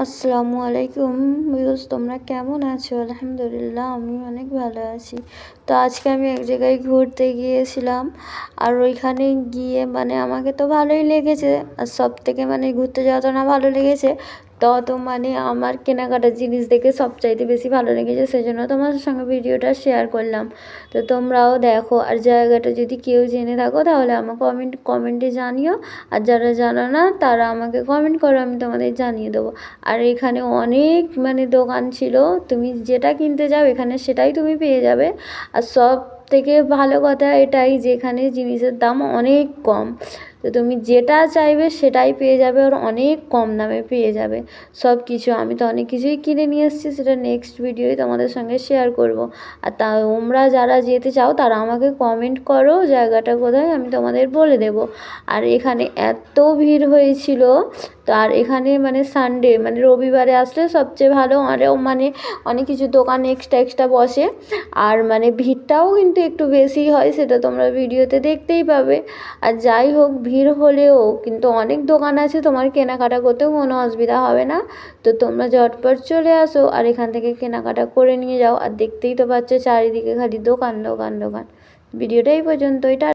আসসালামু আলাইকুম ভিউয়ার্স, তোমরা কেমন আছো? আলহামদুলিল্লাহ, আমি অনেক ভালো আছি। তো আজকে আমি এক জায়গায় ঘুরতে গিয়েছিলাম, আর ওইখানে গিয়ে আমাকে তো ভালোই লেগেছে। আর সব থেকে ঘুরতে যাওয়াটা না ভালো লেগেছে, তত আমার কেনাকাটার জিনিস দেখে সবচাইতে বেশি ভালো লেগেছে, সেজন্য তোমাদের সঙ্গে ভিডিওটা শেয়ার করলাম। তো তোমরাও দেখো, আর জায়গাটা যদি কেউ জেনে থাকো তাহলে আমাকে কমেন্টে জানিও। আর যারা জানো না তারা আমাকে কমেন্ট করো, আমি তোমাদের জানিয়ে দেবো। আর এখানে অনেক দোকান ছিল, তুমি যেটা কিনতে যাও এখানে সেটাই তুমি পেয়ে যাবে। আর সব থেকে ভালো কথা এটাই যে এখানে জিনিসের দাম অনেক কম। তো তুমি যেটা চাইবে সেটাই পেয়ে যাবে, আর অনেক কম দামে পেয়ে যাবে সব কিছু। আমি তো অনেক কিছুই কিনে নিয়ে এসেছি, সেটা নেক্সট ভিডিওয় তোমাদের সঙ্গে শেয়ার করব। আর তোমরা যারা যেতে চাও তারা আমাকে কমেন্ট করো জায়গাটা কোথায়, আমি তোমাদের বলে দেব। আর এখানে এত ভিড় হয়েছিল, তো আর এখানে সানডে রবিবারে আসলে সবচেয়ে ভালো। আরও অনেক কিছু দোকান এক্সট্রা বসে, আর ভিড়টাও কিন্তু একটু বেশি হয়, সেটা তোমরা ভিডিওতে দেখতেই পাবে। আর যাই হোক, ভিড় হলেও কিন্তু অনেক দোকান আছে, তোমার কেনাকাটা করতেও কোনো অসুবিধা হবে না। তো তোমরা ঝটপট চলে আসো আর এখান থেকে কেনাকাটা করে নিয়ে যাও। আর দেখতেই তো পাচ্ছ চারিদিকে খালি দোকান দোকান দোকান। ভিডিওটা এই পর্যন্তই।